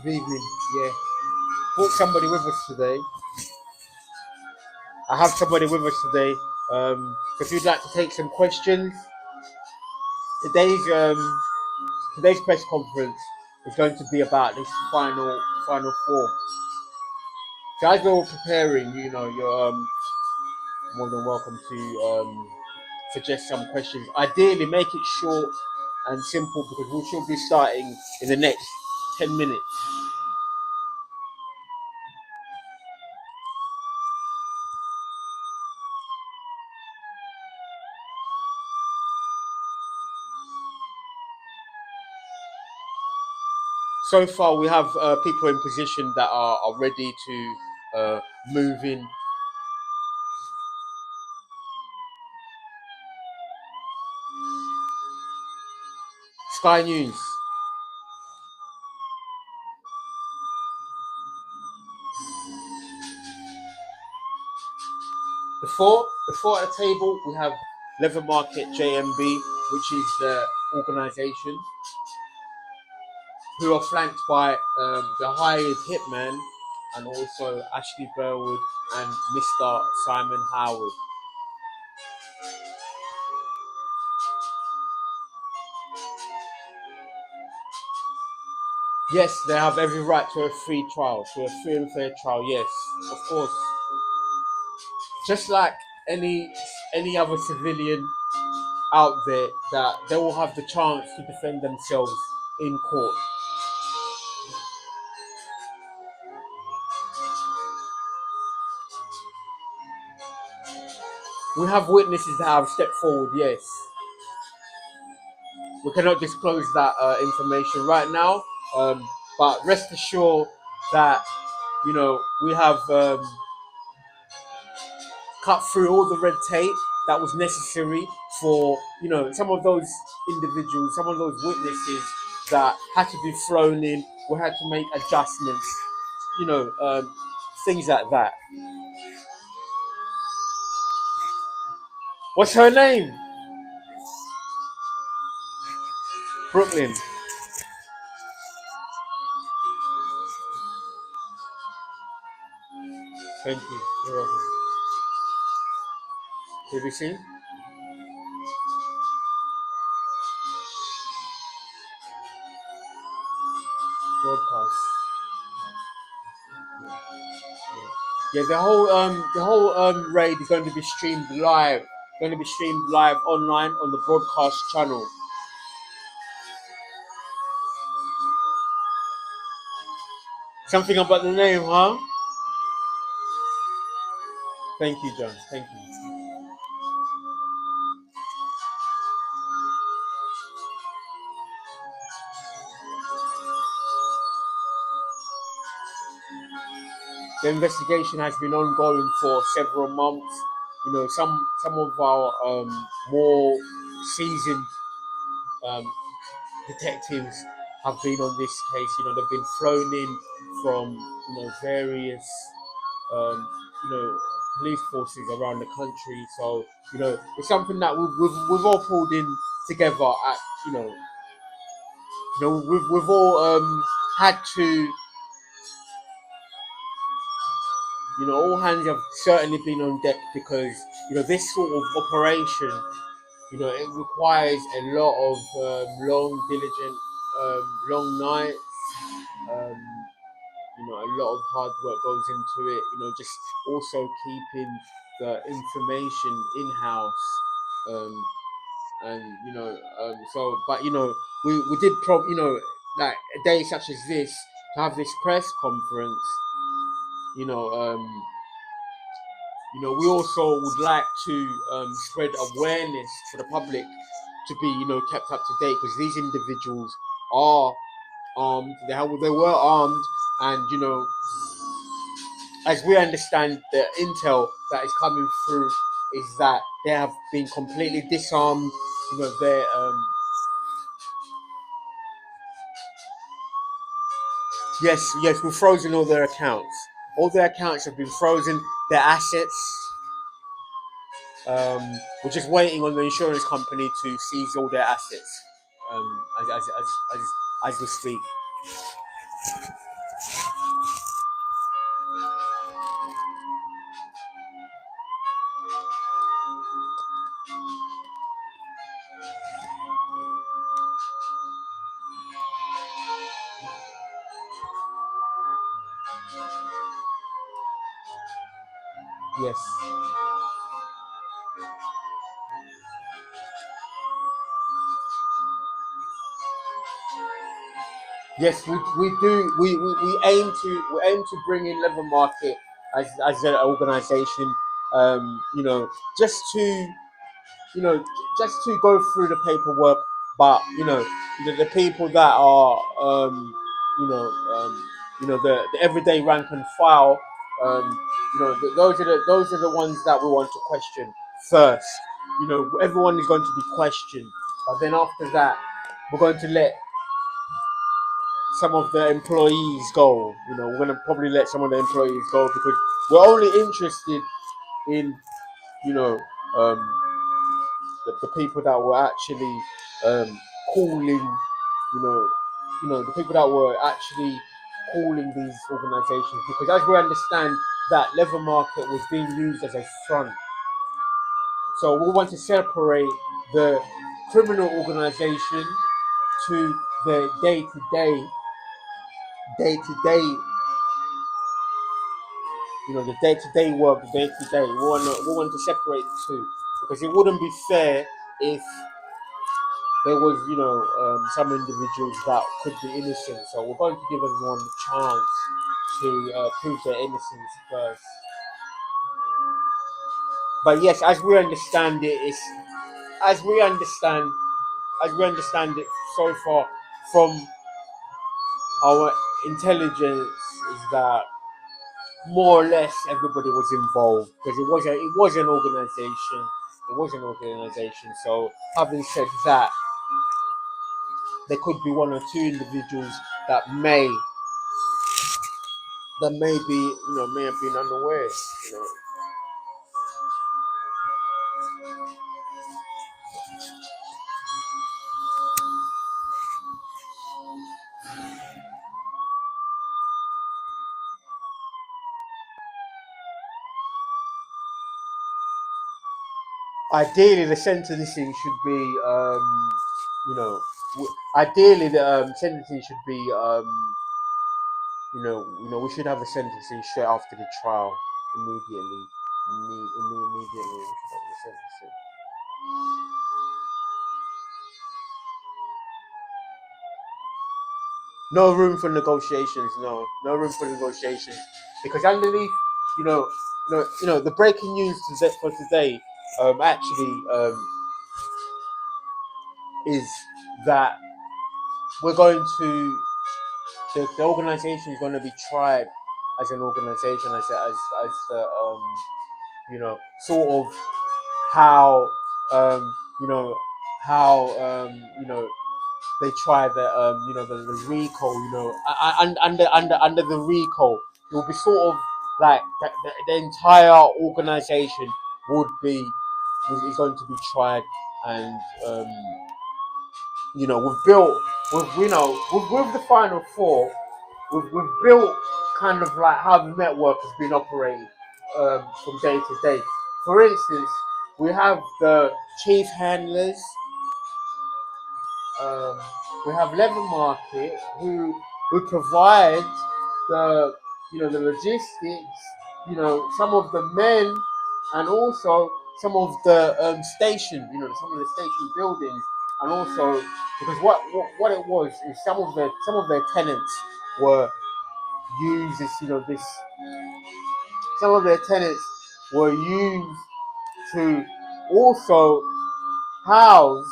Good evening. Yeah, brought somebody with us today. I have somebody with us today. So if you'd like to take some questions, today's press conference is going to be about this final four. So as we're all preparing, you're more than welcome to suggest some questions. Ideally, make it short and simple because we should be starting in the next 10 minutes. So far, we have people in position that are ready to move in. Sky News. Before at the table, we have Leather Market JMB, which is the organisation, who are flanked by the hired hitman and also Ashleigh Burwood and Mr. Simon Howard. Yes, they have every right to a free trial, to a free and fair trial. Yes, of course. Just like any other civilian out there, that they will have the chance to defend themselves in court. We have witnesses that have stepped forward, yes. We cannot disclose that information right now, but rest assured that, we have cut through all the red tape that was necessary for, some of those individuals, some of those witnesses that had to be thrown in. We had to make adjustments, things like that. What's her name? Brooklyn. Thank you. You're welcome. BBC? Broadcast. Yeah, the whole raid is going to be streamed live. Going to be streamed live online on the broadcast channel. Something about the name, huh? Thank you, John. Thank you. The investigation has been ongoing for several months. Some of our more seasoned detectives have been on this case. They've been flown in from various police forces around the country. So it's something that we've all pulled in together. At we've all had to all hands have certainly been on deck because this sort of operation, it requires a lot of long, diligent, long nights. Um, a lot of hard work goes into it. Just also keeping the information in house. Um, and so, but we did like a day such as this to have this press conference. You know, um, we also would like to spread awareness for the public to be, kept up to date because these individuals are armed. They were armed, and as we understand, the intel that is coming through is that they have been completely disarmed. They're yes, we've frozen all their accounts. All their accounts have been frozen. Their assets. We're just waiting on the insurance company to seize all their assets. As we speak. Yes. Yes, we do. We aim to bring in Level Market as an organisation. Just to just to go through the paperwork, but the people that are the everyday rank and file. Those are the ones that we want to question first. Everyone is going to be questioned, but then after that, we're going to let some of the employees go. We're going to probably let some of the employees go because we're only interested in, you know, um, the people that were actually calling, the people that were actually calling these organizations because as we understand that Level Market was being used as a front. So we want to separate the criminal organization to the day to day the day-to-day work, the day-to-day. We want to separate the two because it wouldn't be fair if there was, some individuals that could be innocent. So we're going to give everyone the chance to prove their innocence first. But yes, as we understand it, as we understand as we understand it so far from our intelligence is that more or less everybody was involved because it was an organization. So having said that, there could be one or two individuals that may have been unaware. Ideally the sentencing should be you know ideally the sentencing should be we should have a sentencing straight after the trial immediately. Immediately we should have the sentencing. No room for negotiations. No room for negotiations because underneath, the breaking news for today, actually, is that we're going to the organization is going to be tried as an organization as the sort of how you know how they try the recall. Under the recall, it will be sort of like the entire organization would be is going to be tried, and we've built with the final four. we've built kind of like how the network has been operating from day to day. For instance, we have the chief handlers. Um, we have Leather Market who provide the the logistics. Some of the men and also some of the station. Some of the station buildings, and also because what it was is some of their tenants were used as this. Some of their tenants were used to also house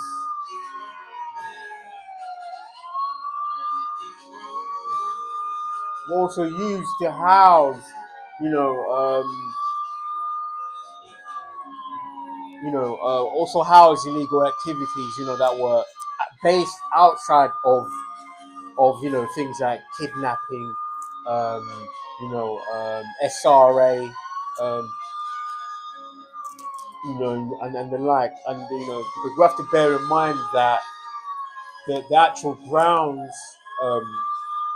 also used to house, you know, um, also house illegal activities, that were based outside of things like kidnapping, SRA, um, and the like, and because we have to bear in mind that the actual grounds, um,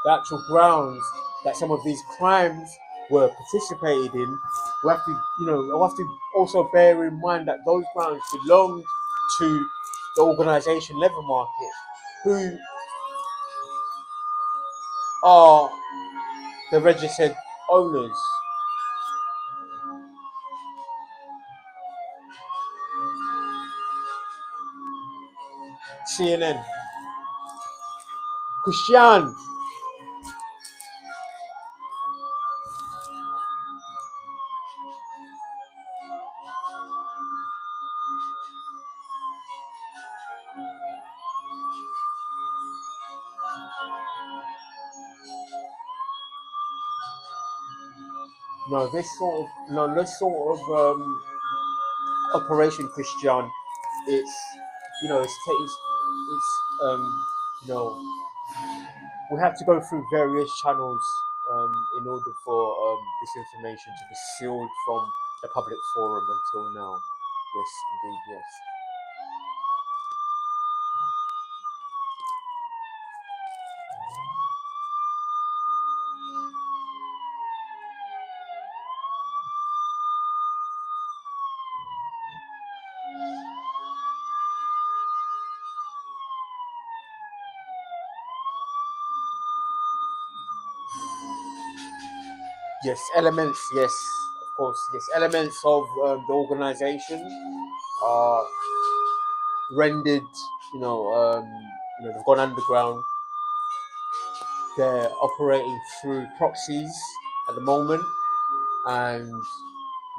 the actual grounds that some of these crimes were participated in, we have to also bear in mind that those grounds belonged to the organisation Leather Market, who are the registered owners. CNN. Christian. No, this sort of Operation Christian. It's you know we have to go through various channels in order for this information to be sealed from the public forum until now. Yes, indeed, yes. Yes, elements, yes, of course, yes, elements of the organization are rendered, they've gone underground. They're operating through proxies at the moment, and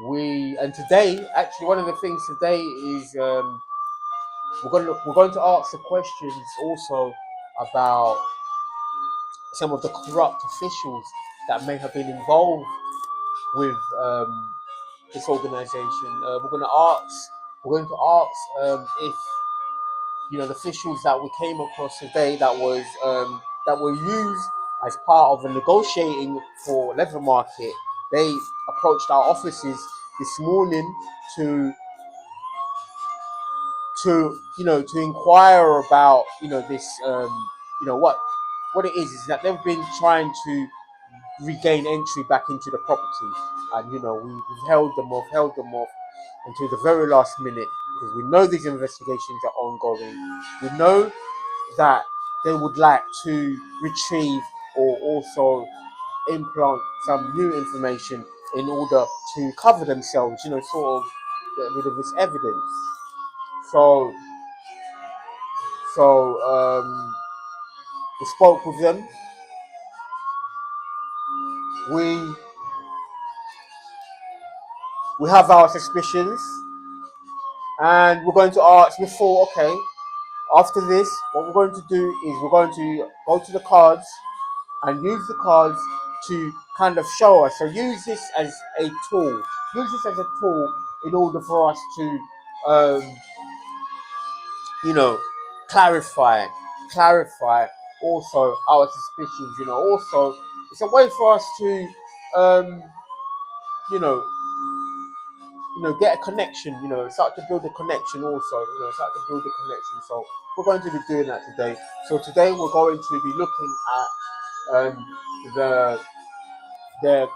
and today, actually, one of the things today is we're going to ask the questions also about some of the corrupt officials that may have been involved with this organization. We're going to ask if the officials that we came across today that were used as part of a negotiating for Leather Market. They approached our offices this morning to to inquire about this what it is that they've been trying to regain entry back into the property, and we've held them off until the very last minute because we know these investigations are ongoing. We know that they would like to retrieve or also implant some new information in order to cover themselves, sort of get rid of this evidence. So, so we spoke with them. We we have our suspicions, and we're going to ask before. Okay, after this, what we're going to do is we're going to go to the cards and use the cards to kind of show us. So use this as a tool. Use this as a tool in order for us to, um, you know, clarify, clarify also our suspicions. Also it's a way for us to, um, you know, get a connection. Start to build a connection. Also, start to build a connection. So we're going to be doing that today. So today we're going to be looking at the the the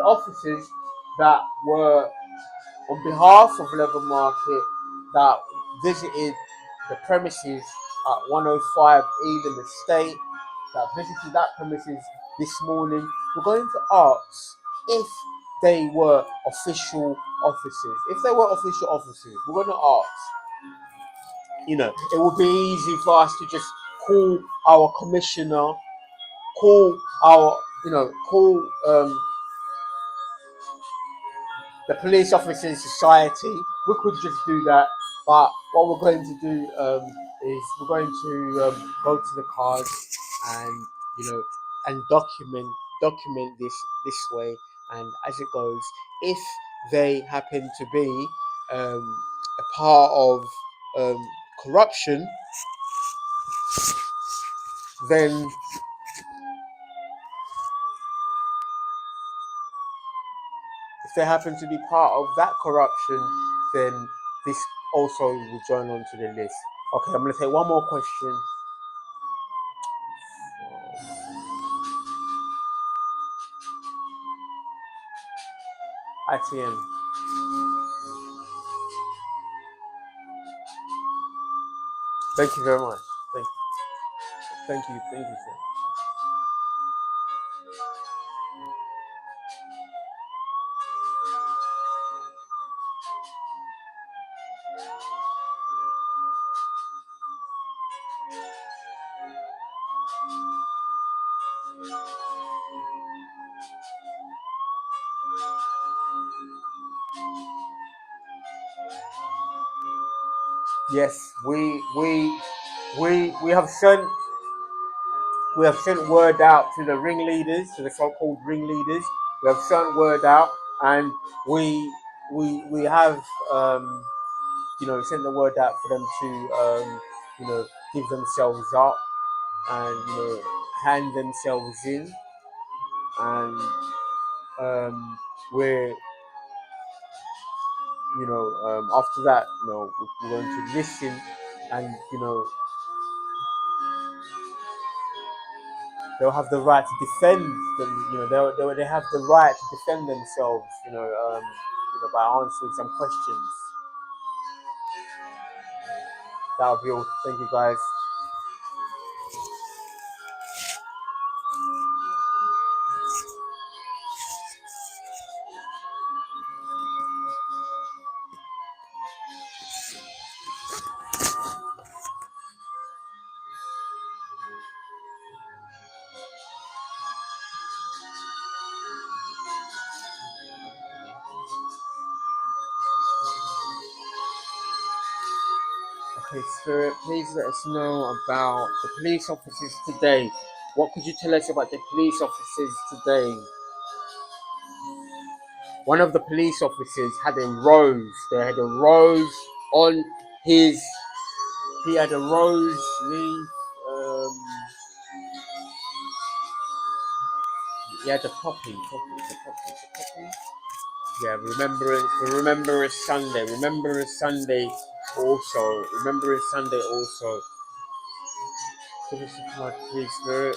officers that were on behalf of Leather Market that visited the premises at 105 Eden Estate, that visited that premises this morning. We're going to ask if they were official officers. If they were official officers, we're going to ask. It would be easy for us to just call our commissioner, call our, call the Police Officers Society. We could just do that, but what we're going to do is we're going to go to the cars and and document this way, and as it goes, if they happen to be a part of corruption, then if they happen to be part of that corruption, then this also will join onto the list. Okay, I'm going to take one more question. ITM. Thank you very much. Thank you, sir. Yes, we have sent word out to the ringleaders, to the so-called ringleaders. We have sent word out, and we have sent the word out for them to give themselves up and hand themselves in, and we're after that, we're going to listen, and they'll have the right to defend them. They have the right to defend themselves. By answering some questions. That'll be all. Thank you, guys. Okay, Spirit, please let us know about the police officers today. What could you tell us about the police officers today? One of the police officers had a rose. They had a rose on his. He had a rose leaf. He had a poppy. Yeah, Remembrance Sunday. Remembrance Sunday also. Give us a card, please, Spirit.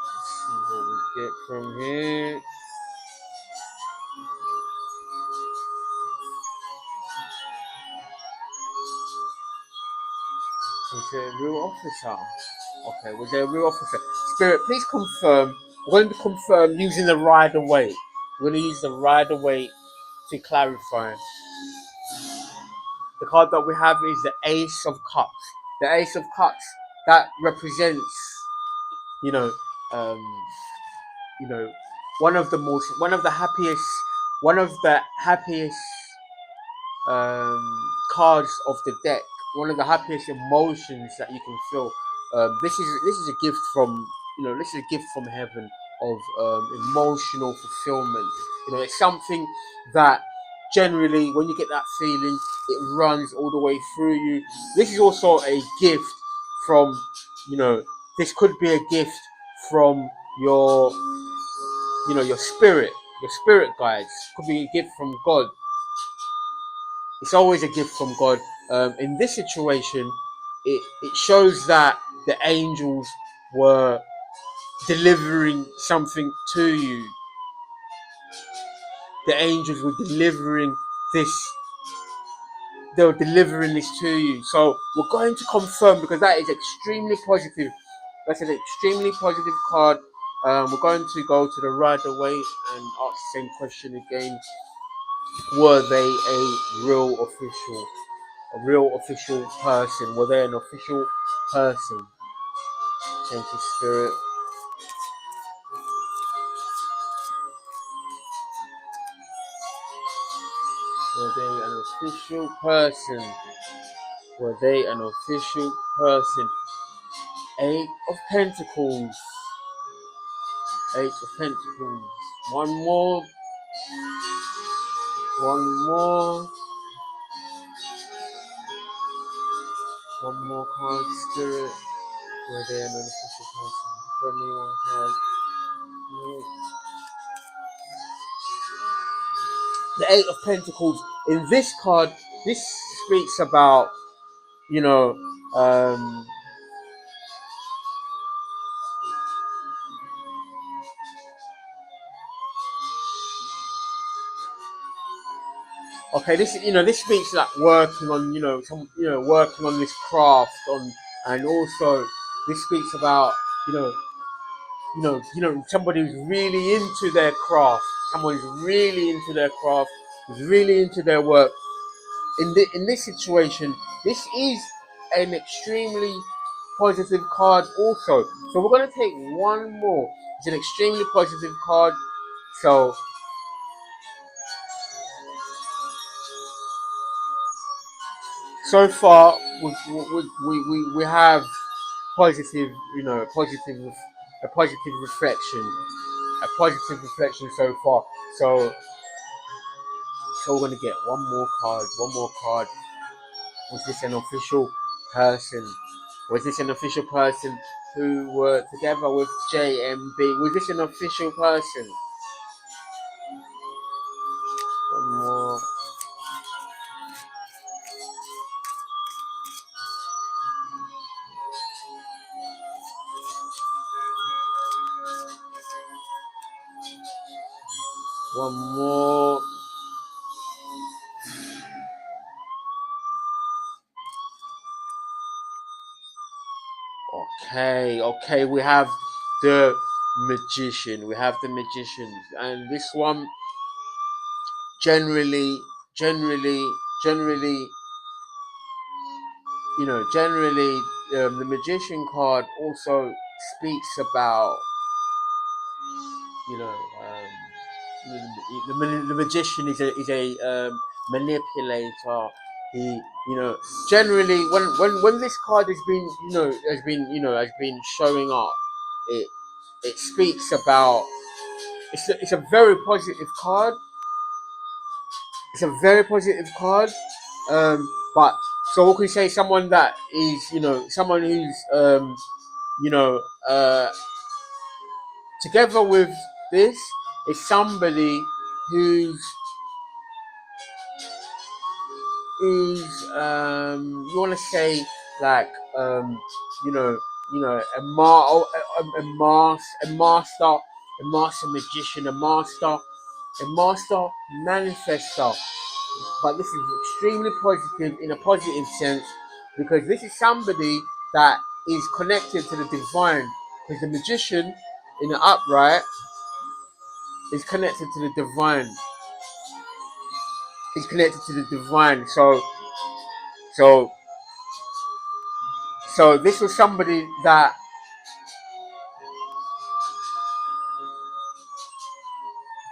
Let's see what we get from here. Was there a real officer? Okay, was there a real officer? Spirit, please confirm. We're going to confirm using the rider weight. We're going to use the rider weight to clarify. The card that we have is the Ace of Cups. The Ace of Cups, that represents, one of the happiest cards of the deck. One of the happiest emotions that you can feel. This is a gift from heaven of emotional fulfillment. It's something that generally, when you get that feeling, it runs all the way through you. This is also a gift from, this could be a gift from your spirit guides. Could be a gift from God. It's always a gift from God. in this situation, it shows that the angels were delivering something to you. The angels were delivering this. They were delivering this to you. So we're going to confirm, because that is extremely positive. That's an extremely positive card. We're going to go to the right away and ask the same question again. Were they a real official person? Were they an official person? Thank you, Spirit. Were they an official person? Were they an official person? Eight of Pentacles. Eight of Pentacles. One more. One more. One more card, Spirit. Were they an unofficial person? Throw me one card. The Eight of Pentacles. In this card, this speaks about, you know, okay, this, you know, this speaks like working on, working on this craft on, and also this speaks about, somebody who's really into their craft. Someone who's really into their craft, who's really into their work. In this situation, this is an extremely positive card also. So we're going to take one more. It's an extremely positive card. So far we have positive, a positive reflection so far. So we're going to get one more card. Was this an official person? Was this an official person who were together with JMB? Was this an official person? One more. One more. Okay, we have the magician. And this one generally, the magician card also speaks about, the magician is a manipulator. He, generally when this card has been showing up, it speaks about, it's a very positive card. It's a very positive card. But so we can say someone that is, someone who's, together with this is somebody who's you want to say like, a master magician, a master manifester. But this is extremely positive in a positive sense, because this is somebody that is connected to the divine. Because the magician in the upright is connected to the divine. He's connected to the divine. So this was somebody that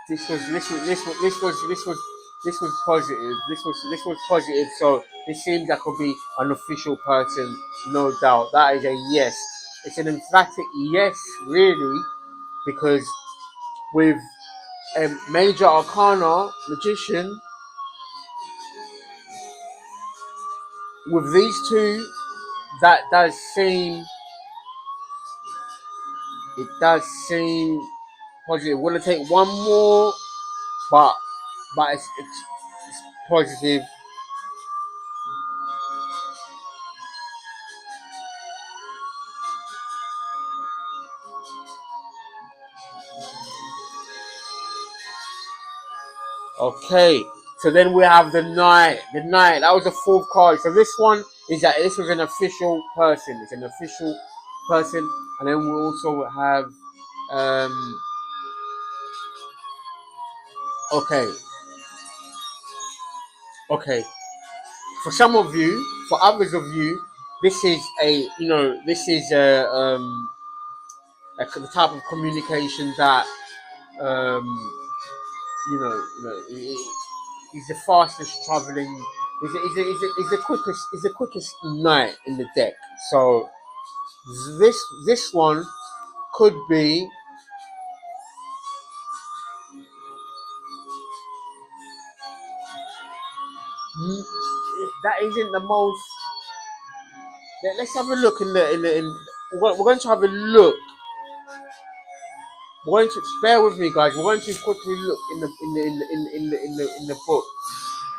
this was positive. This was positive. So this seems like could be an official person, no doubt. That is a yes. It's an emphatic yes, really, because with a major arcana magician, with these two, that does seem, it does seem positive. We're gonna take one more, but it's positive. Okay, so then we have the knight. The knight, that was the fourth card. So this one is that this was an official person. It's an official person, and then we also have okay, okay. For some of you, for others of you, this is this is the type of communication that um, he's the fastest traveling. He's the quickest knight in the deck. So this one could be that isn't the most. Let's have a look in. We're going to have a look. We're going to bear with me, guys. We're going to quickly look in the book.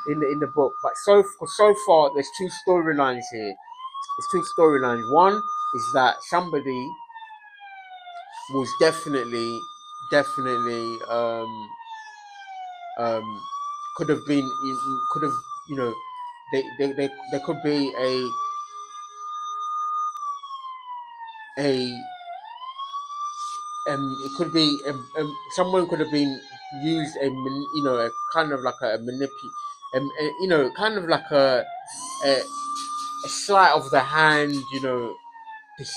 In the book, but so far there's two storylines here. There's two storylines. One is that somebody was definitely um could have there could be a it could be someone could have been used a kind of like a kind of like a a sleight of the hand, this,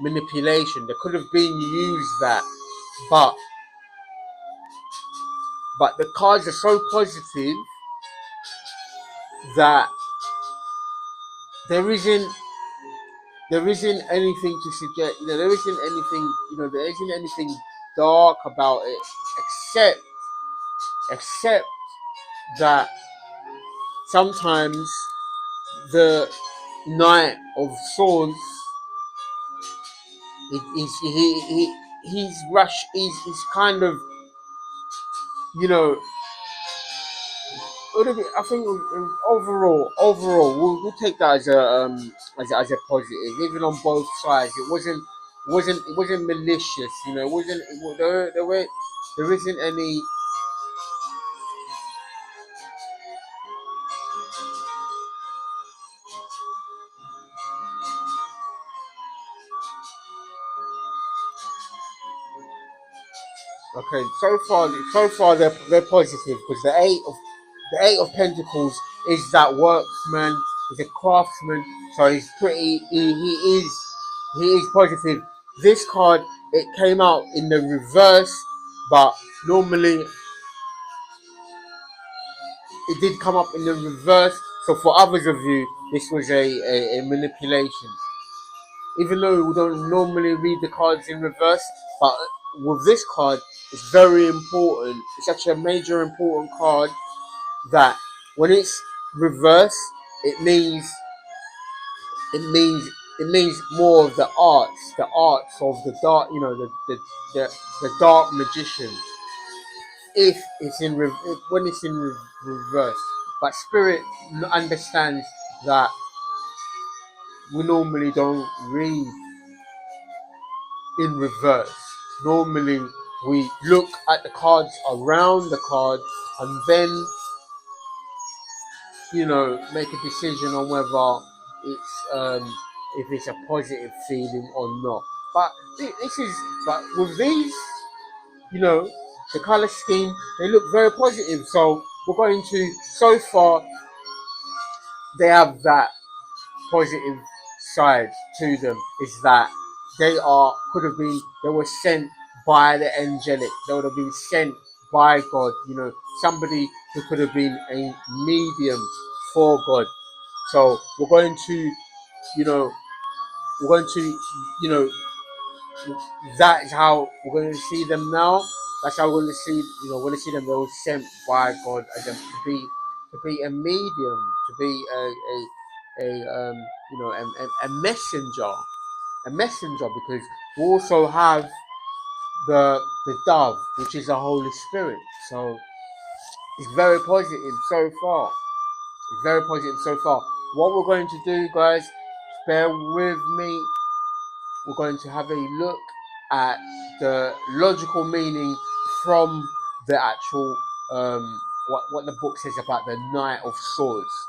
manipulation. There could have been used that, but the cards are so positive that there isn't anything to suggest. There isn't anything. There isn't anything dark about it, except that sometimes the Knight of Swords, he's rush. He's kind of, you know. I think overall, we'll take that as as a positive. Even on both sides, it wasn't malicious. It wasn't. There isn't any. Okay, so far they're positive because the eight of Pentacles is that worksman, is a craftsman, so he's pretty. He is positive. This card, it came out in the reverse, but normally it did come up in the reverse. So for others of you, this was a manipulation. Even though we don't normally read the cards in reverse, but with this card, it's very important. It's actually a major important card that when it's reverse, it means it means more of the arts of the dark, the dark magician. If it's when it's in reverse, but spirit understands that we normally don't read in reverse. Normally, we look at the cards around the card and then, make a decision on whether it's if it's a positive feeling or not. But with these, the color scheme, they look very positive. So we're going to, so far, they have that positive side to them, is that they were sent by the angelic. They would have been sent by God. Somebody who could have been a medium for God. So we're going to, you know, that is how we're going to see them now. That's how we're going to see, we're going to see them. They were sent by God as them to be a medium, to be a messenger, because we also have the dove, which is the Holy Spirit. So it's very positive so far. It's very positive so far. What we're going to do, guys, bear with me. We're going to have a look at the logical meaning from the actual what the book says about the Knight of Swords.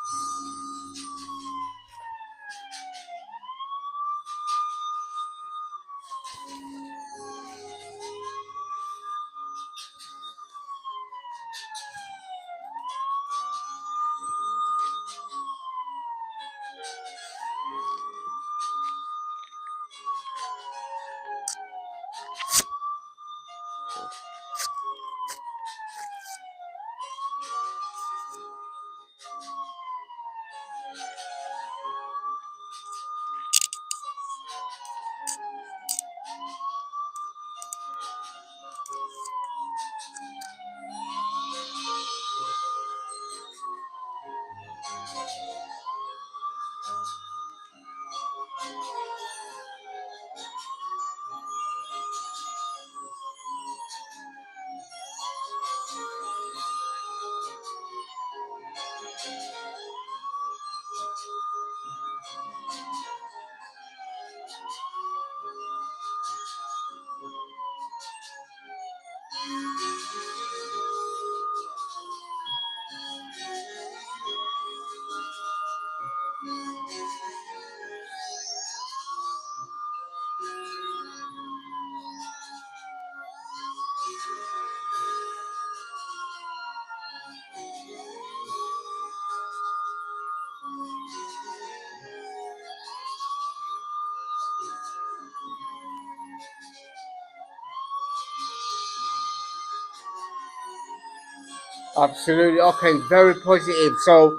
Absolutely. Okay, very positive. So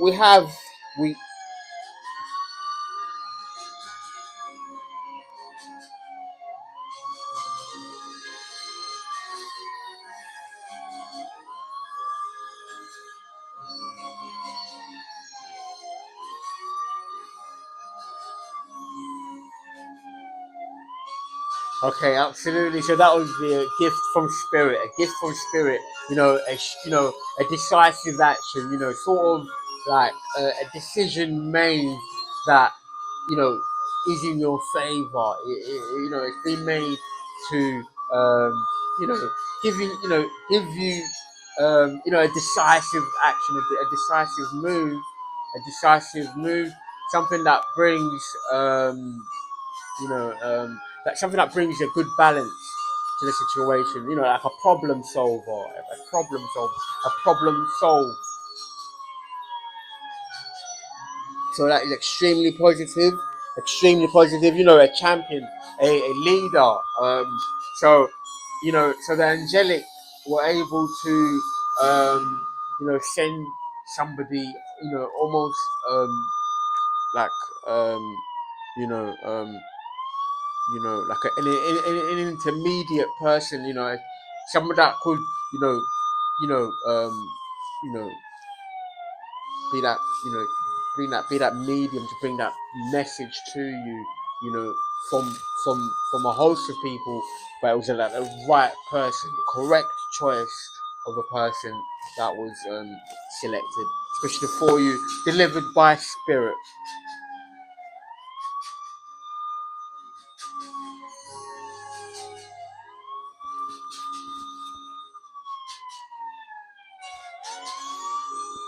we have we Okay, absolutely. So that would be a gift from spirit, a gift from spirit. A decisive action. Sort of like a decision made that is in your favor. It's been made to you know give you a decisive action, a decisive move, something that brings that's something that brings a good balance to the situation. Like a problem solver, a problem solved. So that is extremely positive, extremely positive. A champion, a leader. So the angelic were able to, send somebody, almost like, um, you know, um, like an intermediate person, someone that could, you know, you know, you know, be that, be that medium to bring that message to you, you know, from a host of people, but it was like the right person, the correct choice of a person that was selected, especially for you, delivered by spirit.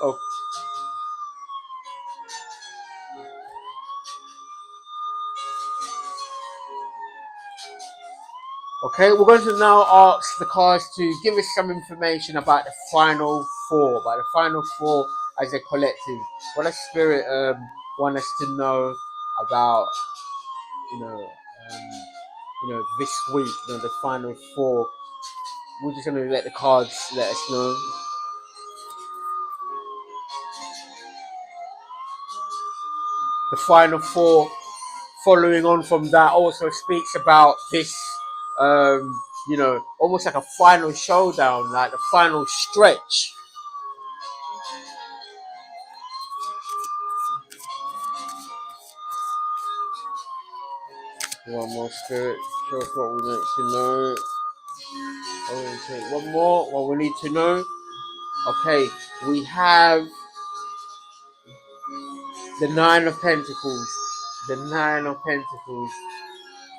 Oh, okay, we're going to now ask the cards to give us some information about the final four, as a collective. What does Spirit want us to know about, you know, this week, the final four? We're just going to let the cards let us know. The final four, following on from that, also speaks about this, almost like a final showdown, like the final stretch. One more spirit, show us what we need to know. Okay, one more, what we need to know. Okay, we have the Nine of Pentacles. The Nine of Pentacles.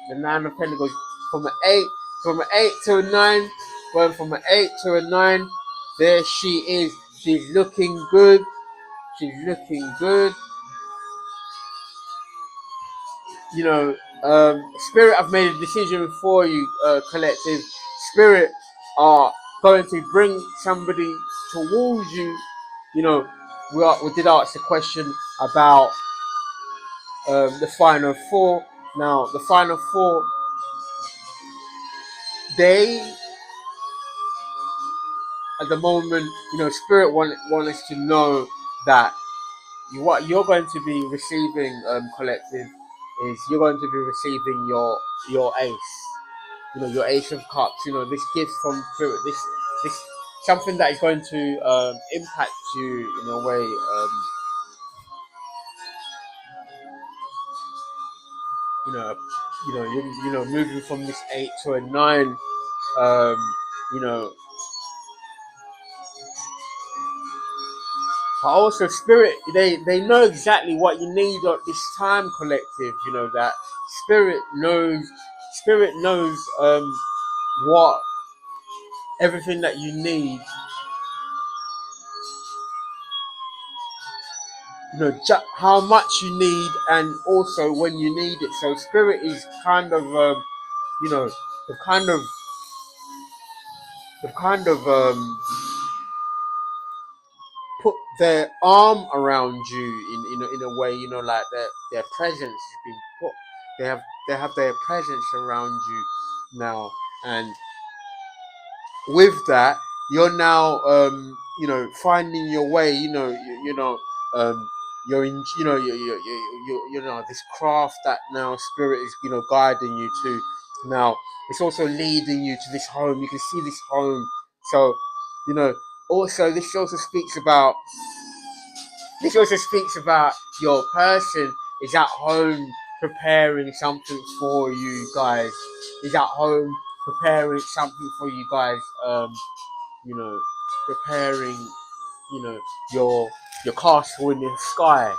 The Nine of Pentacles. from an 8, from an 8 to a 9, going from an 8 to a 9. There she is. She's looking good. She's looking good. You know, Spirit have made a decision for you, collective. Spirit are going to bring somebody towards you. You know, we did ask the question about the final four. Now, the final four, they, at the moment, you know, Spirit want us to know that what you're going to be receiving, collective, is you're going to be receiving your ace. You know, your ace of cups. You know, this gift from Spirit. This something that is going to impact you in a way. You know, you know, moving from this 8 to a 9. You know, but also Spirit, they know exactly what you need at this time, collective. You know that Spirit knows. Spirit knows what everything that you need. You know how much you need, and also when you need it. So Spirit is kind of you know, the kind of put their arm around you in a way, you know, like their presence has been put. They have their presence around you now, and with that, you're now you know, finding your way. You know, you know, you're in, you know, you know, this craft that now Spirit is, you know, guiding you to. Now it's also leading you to this home. You can see this home. So, you know, also this also speaks about your person is at home preparing something for you guys. Is at home preparing something for you guys. You know, preparing, you know, your castle in the sky,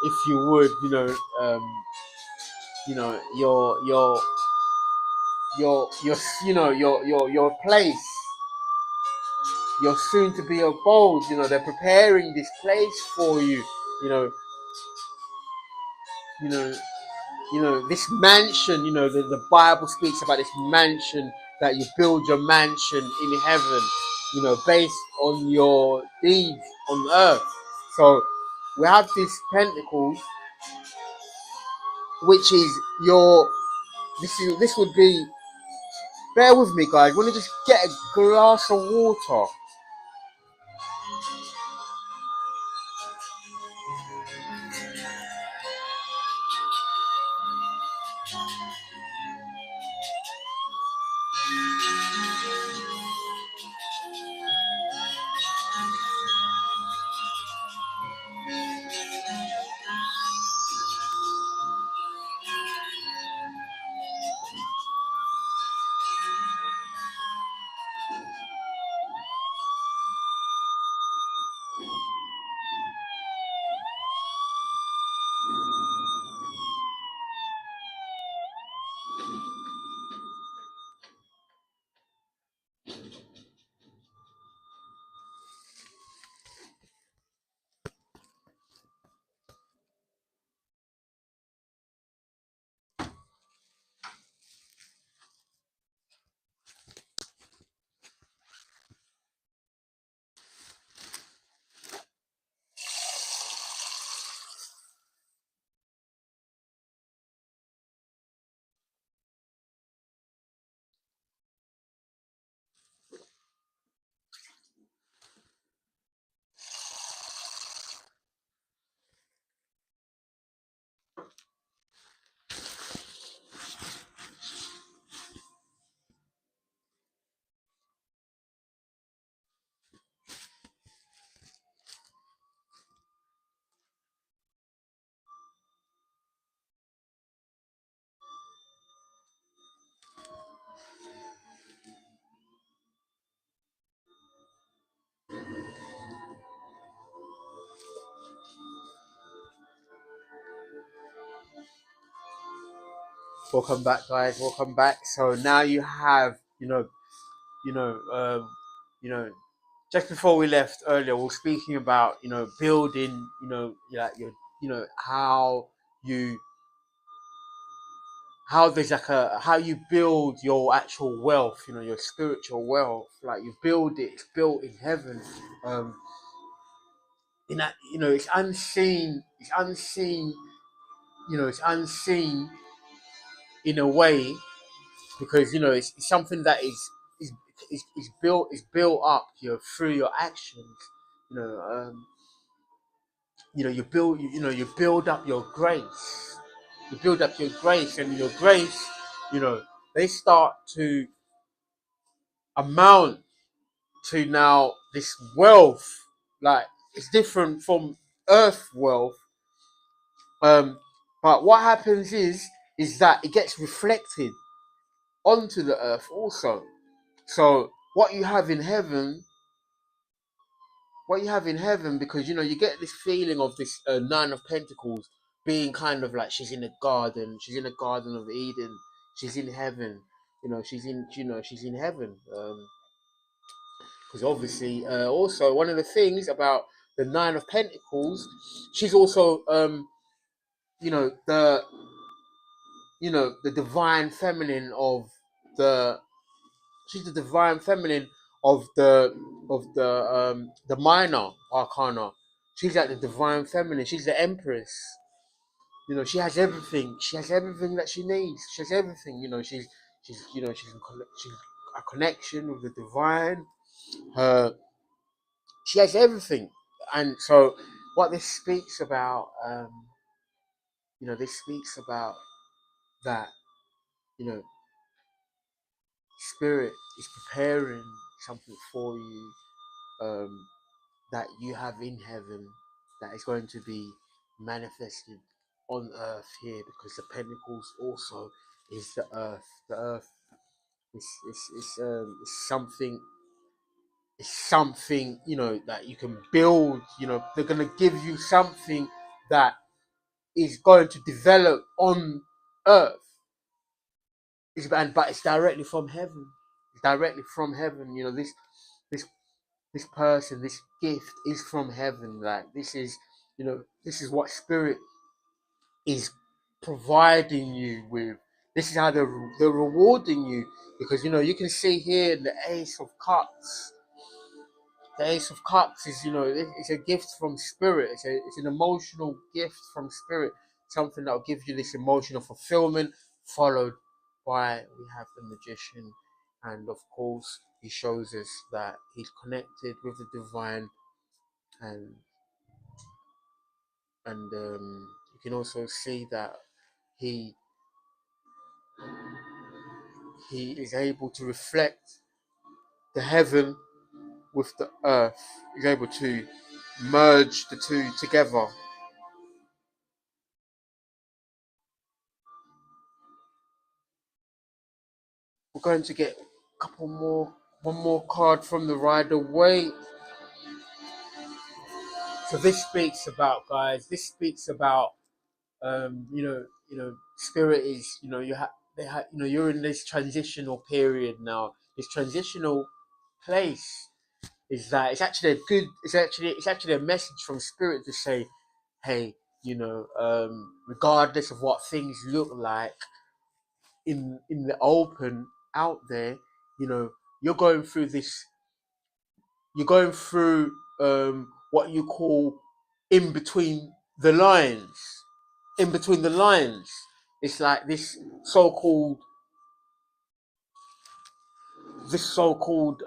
if you would. You know, your you know, your place, your soon to be abode. You know, they're preparing this place for you. You know, you know, you know, this mansion. You know, the Bible speaks about this mansion, that you build your mansion in heaven. You know, based on your deeds on earth. So we have this pentacles, which is your. This would be. Bear with me, guys. Want to just get a glass of water. Welcome back, guys. Welcome back. So now you have, you know, you know, just before we left earlier, we were speaking about, building, like your, how you, how there's like how you build your actual wealth, your spiritual wealth. Like you build it, it's built in heaven. Um, in that, it's unseen. It's unseen. It's unseen in a way because it's something that is is built up through your actions. you know um you build up your grace. You build up your grace, and your grace, you know they start to amount to now this wealth. Like, it's different from earth wealth. But what happens is that it gets reflected onto the earth also. So what you have in heaven, because you get this feeling of this Nine of Pentacles being kind of like she's in a garden. She's in a Garden of Eden. She's in heaven. She's in heaven. Because obviously, also one of the things about the Nine of Pentacles, she's also you know the the divine feminine of the she's the divine feminine of the minor arcana. She's like the divine feminine. She's the empress. She has everything. She has everything that she needs. She has everything. She's a connection with the divine. Her She has everything. And so what this speaks about, this speaks about that, you know, spirit is preparing something for you, that you have in heaven, that is going to be manifested on earth here, because the pentacles also is the earth. The earth is something. It's something that you can build. They're gonna give you something that is going to develop on earth. But it's directly from heaven. It's directly from heaven. This this person, this gift is from heaven. Like, this is what spirit is providing you with. This is how they're rewarding you, because you can see here the Ace of Cups. The Ace of Cups is, it's a gift from spirit. It's an emotional gift from spirit. Something that will give you this emotional fulfillment, followed by, we have the Magician, and of course he shows us that he's connected with the divine, and you can also see that he he is able to reflect the heaven with the earth. He's able to merge the two together. We're going to get one more card from the Rider Waite. So this speaks about, guys. This speaks about, spirit is, you're in this transitional period now. This transitional place is that it's actually it's actually a message from spirit to say, hey, regardless of what things look like in the open out there, you know, you're going through this. You're going through what you call in between the lines. In between the lines, it's like so-called this so-called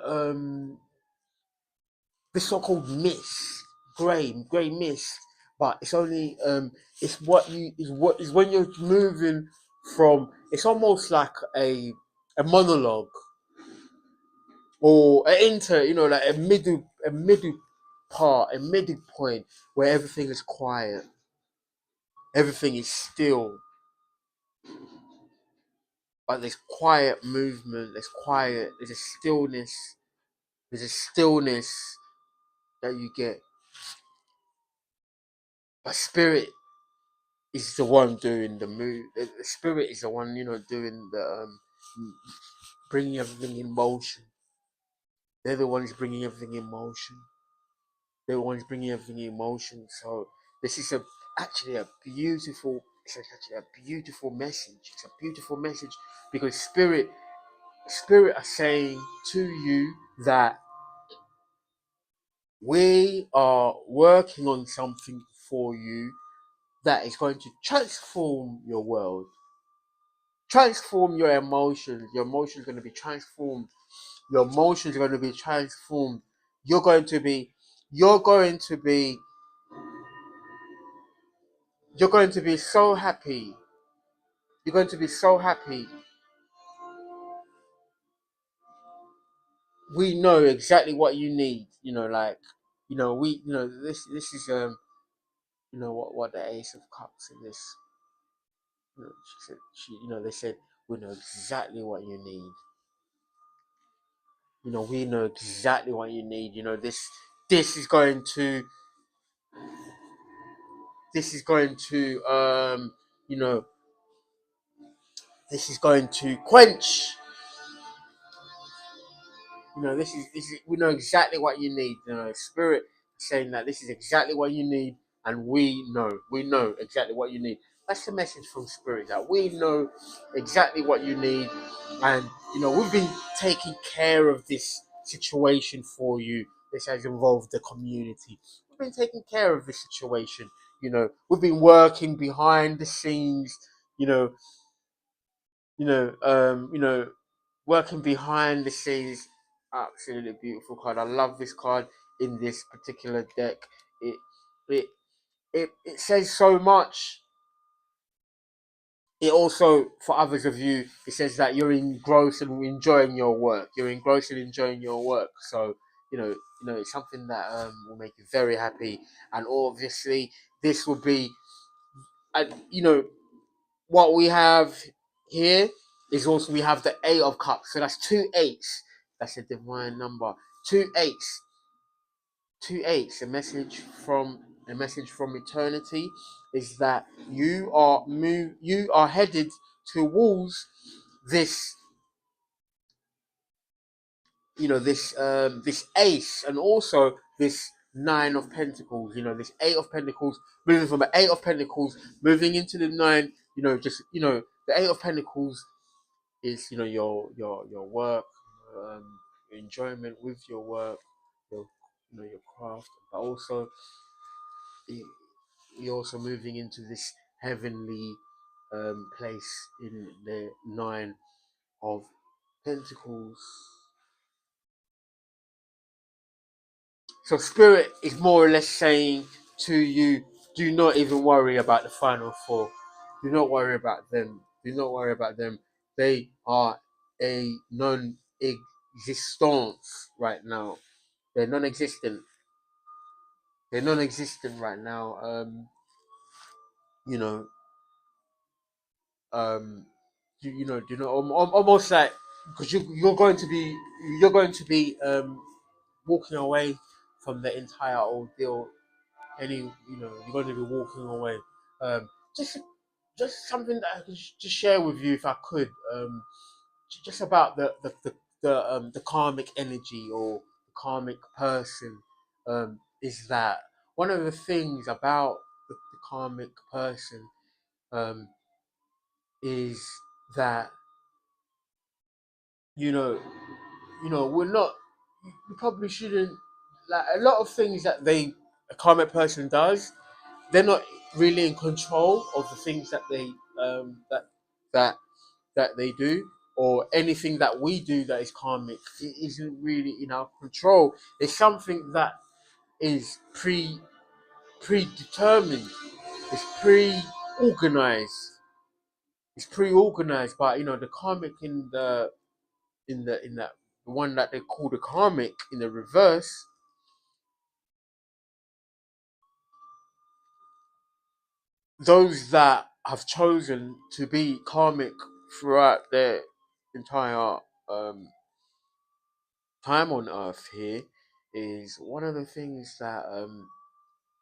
this so-called mist, grey mist. But it's only it's when you're moving from. It's almost like a monologue, or like a middle part, a middle point where everything is quiet, everything is still, but there's quiet movement, there's a stillness that you get. But spirit is the one doing the move. The spirit is the one, doing the bringing everything in motion. They're the ones bringing everything in motion. They're the ones bringing everything in motion. So this is actually a beautiful. It's actually a beautiful message. It's a beautiful message because spirit are saying to you that we are working on something for you that is going to transform your world, transform your emotions. Your emotions are going to be transformed. Your emotions are going to be transformed. You're going to be, you're going to be, you're going to be so happy. You're going to be so happy. We know exactly what you need. This is what the Ace of Cups in this. They said we know exactly what you need. We know exactly what you need. This is going to this is going to you know this is going to quench. This is we know exactly what you need. Spirit saying that this is exactly what you need, and we know exactly what you need. That's the message from Spirit, that we know exactly what you need, and we've been taking care of this situation for you. This has involved the community. We've been taking care of this situation. We've been working behind the scenes. You know, you know, um, you know, working behind the scenes. Absolutely beautiful card. I love this card in this particular deck. It it it says so much. It also, for others of you, it says that you're engrossed and enjoying your work. You're engrossed and enjoying your work. So it's something that will make you very happy. And obviously, this will be, what we have here is also, we have the Eight of Cups. So that's two eights. That's a divine number. Two eights. Two eights. A message from eternity is that you are headed towards this this ace, and also this Nine of Pentacles. This Eight of Pentacles, moving from the Eight of Pentacles moving into the nine. The Eight of Pentacles is your work, your enjoyment with your work, your craft, but also you're also moving into this heavenly place in the Nine of Pentacles. So Spirit is more or less saying to you, do not even worry about the final four. Do not worry about them. Do not worry about them. They are a non-existence right now. They're non-existent. They're non-existent right now. You know, um, almost like, because you're going to be walking away from the entire ordeal. You're going to be walking away. Um, just just something that I could just share with you, if I could. Just about the karmic energy, or the karmic person. Is that one of the things about the karmic person? Um, is that you know we're not. You probably shouldn't, like, a lot of things that a karmic person does. They're not really in control of the things that they that that they do, or anything that we do that is karmic. It isn't really in our control. It's something that is predetermined. It's pre-organized. It's pre-organized. But the karmic in that the one that they call the karmic in the reverse. Those that have chosen to be karmic throughout their entire time on earth here, is one of the things that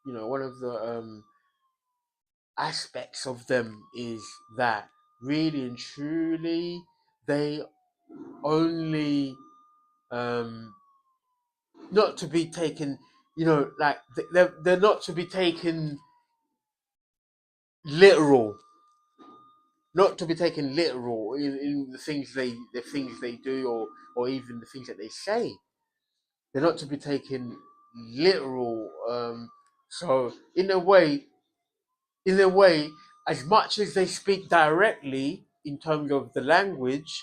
one of the aspects of them is that really and truly they only um, not to be taken, like they're not to be taken literal, not to be taken literal in the things they do, or even the things that they say. They're not to be taken literal. So in a way, as much as they speak directly in terms of the language,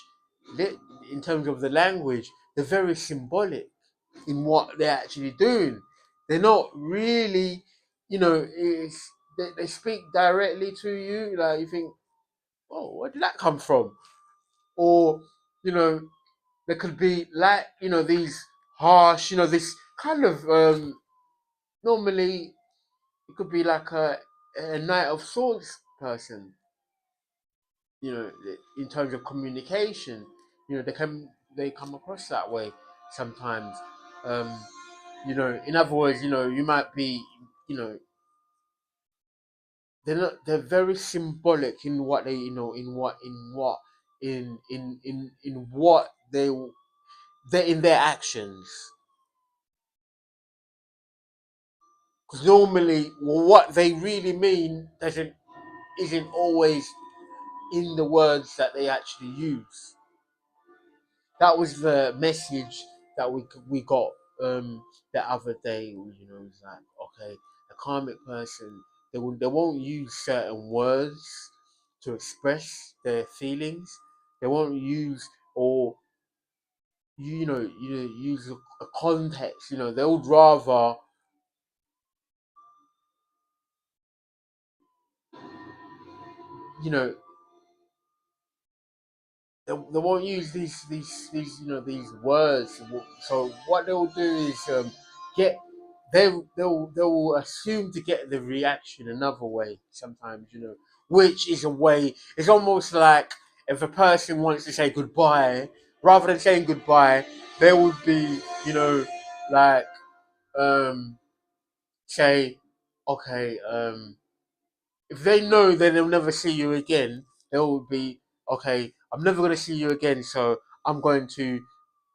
in terms of the language, they're very symbolic in what they're actually doing. They're not really, they speak directly to you. Like you think, oh, where did that come from? Or, you know, there could be like, these harsh, this kind of normally it could be like a Knight of Swords person, in terms of communication. They come across that way sometimes. Um, in other words, you might be, you know, they're very symbolic in what they, in what they're in their actions. Because normally, what they really mean doesn't isn't always in the words that they actually use. That was the message that we got the other day. It was like, okay, a karmic person, they won't use certain words to express their feelings. They won't use, or use a context. They would rather, you know they won't use these these words. So what they'll do is get they'll assume to get the reaction another way sometimes, which is a way. It's almost like if a person wants to say goodbye, rather than saying goodbye, they would be, like, um say, okay, if they know that they'll never see you again, they will be, okay, I'm never going to see you again, so I'm going to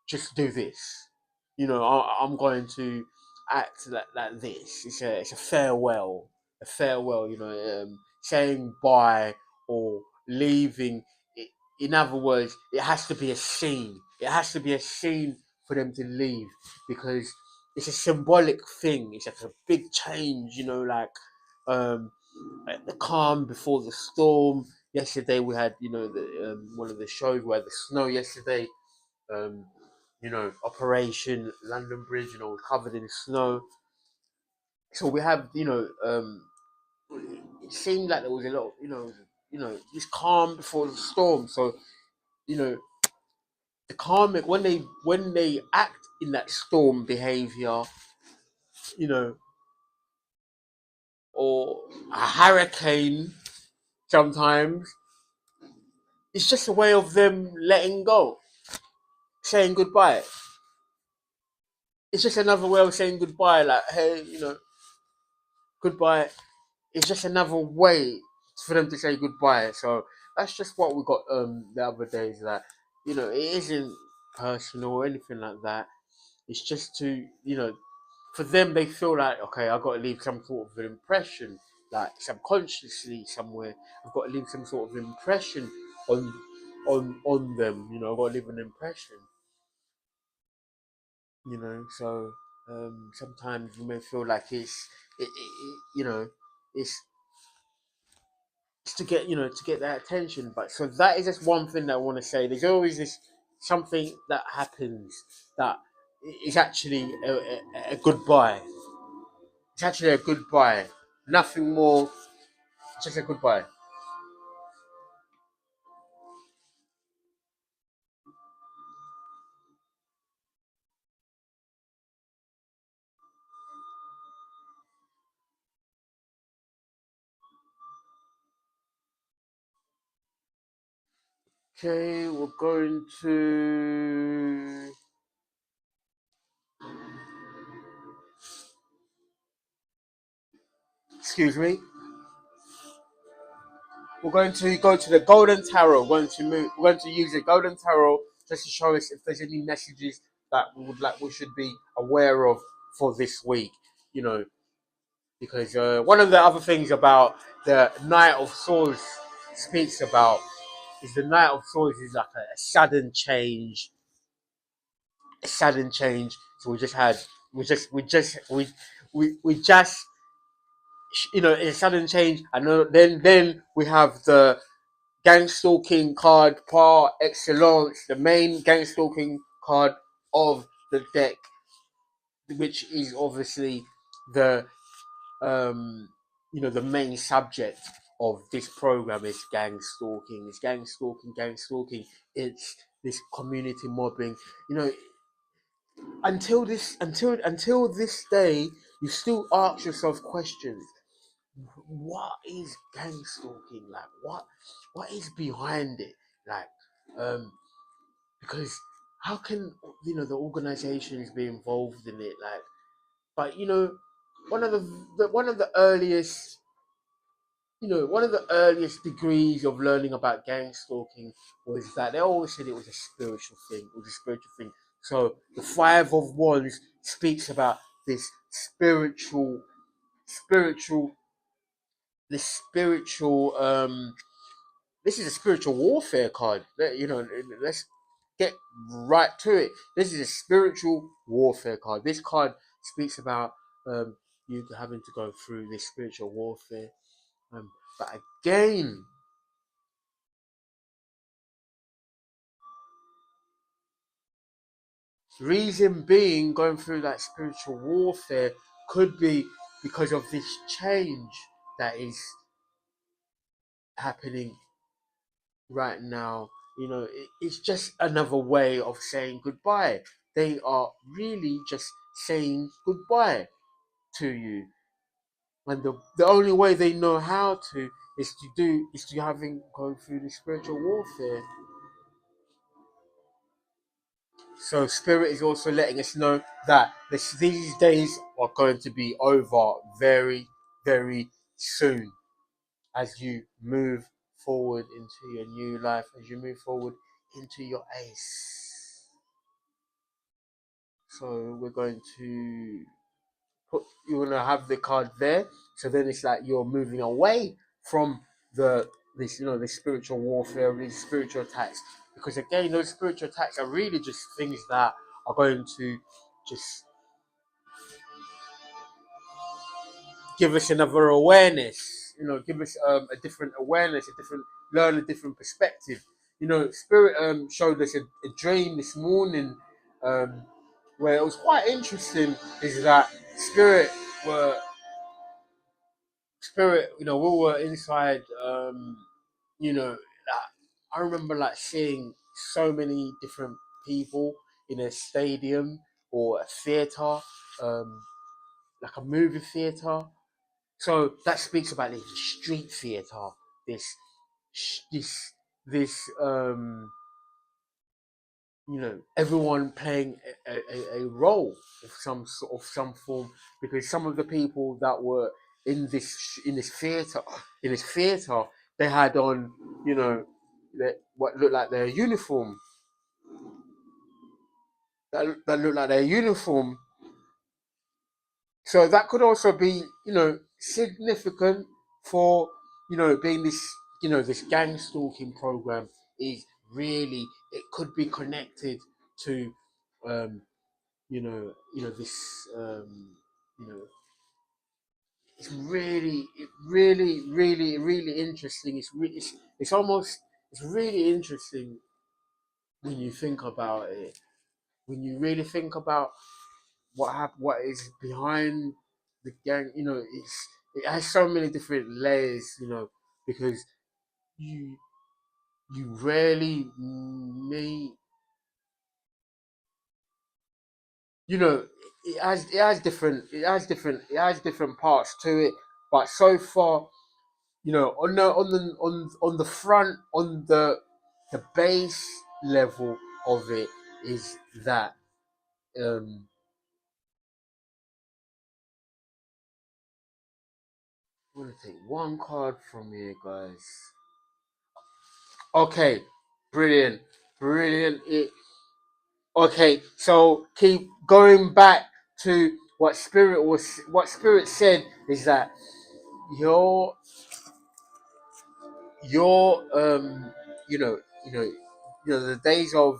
just do this. I'm going to act like this. It's a farewell, saying bye or leaving. In other words, it has to be a scene. It has to be a scene for them to leave, because it's a symbolic thing. It's like a big change, um, like the calm before the storm. Yesterday we had, one of the shows where the snow yesterday, um, Operation London Bridge, covered in snow. So we have, it seemed like there was a lot of, just calm before the storm. So, you know, the calm, when they act in that storm behavior, you know, or a hurricane sometimes, it's just a way of them letting go, saying goodbye. It's just another way of saying goodbye, like, hey, goodbye. It's just another way for them to say goodbye. So that's just what we got the other days. That, it isn't personal or anything like that. It's just to, for them, they feel like, okay, I've got to leave some sort of an impression, like subconsciously somewhere. I've got to leave some sort of impression on on them. I've got to leave an impression. So sometimes you may feel like it's to get, to get that attention. But so that is just one thing that I want to say. There's always this something that happens that is actually a goodbye. It's actually a goodbye. Nothing more. Just a goodbye. Okay, we're going to. Excuse me. we're going to go to the Golden Tarot. We're going to use the Golden Tarot just to show us if there's any messages that we should be aware of for this week. You know, because one of the other things about the Knight of Swords speaks about is the Knight of Swords is like a sudden change, a sudden change. So we just a sudden change, and then we have the gang stalking card par excellence, the main gang stalking card of the deck, which is obviously the the main subject of this program is gang stalking. It's gang stalking, gang stalking. It's this community mobbing. You know, until this day, you still ask yourself questions. What is gang stalking like? What is behind it? Like, because how can the organizations be involved in it? Like, but one of the earliest one of the earliest degrees of learning about gang stalking was that they always said it was a spiritual thing. It was a spiritual thing. So the Five of Wands speaks about this spiritual, this spiritual. This is a spiritual warfare card. Let's get right to it. This is a spiritual warfare card. This card speaks about you having to go through this spiritual warfare. But again, reason being going through that spiritual warfare could be because of this change that is happening right now. It's just another way of saying goodbye. They are really just saying goodbye to you. And the only way they know how to is to having go through the spiritual warfare. So Spirit is also letting us know that these days are going to be over very, very soon as you move forward into your new life, as you move forward into your ace. So we're going to you're gonna have the card there. So then it's like you're moving away from this spiritual warfare, these spiritual attacks. Because again, those spiritual attacks are really just things that are going to just give us another awareness. Give us a different awareness, learn a different perspective. Spirit showed us a dream this morning, where it was quite interesting. Is that were we were inside. I remember like seeing so many different people in a stadium or a theater, like a movie theater. So that speaks about this street theater, this, this, this. Everyone playing a role of some form, because some of the people that were in this theater, they had on, what looked like their uniform, that looked like their uniform. So that could also be, significant for, being this, this gang stalking program is really, it could be connected to, um, this, you know, it's really interesting. It's really interesting when you think about it. When you really think about what is behind the gang, it has so many different layers, because you you rarely meet, you know, it has different parts to it, but so far, on the front, on the base level of it is that, um I'm gonna take one card from here, guys. Okay, brilliant, brilliant. Okay, so keep going back to what Spirit said is that your your you know the days of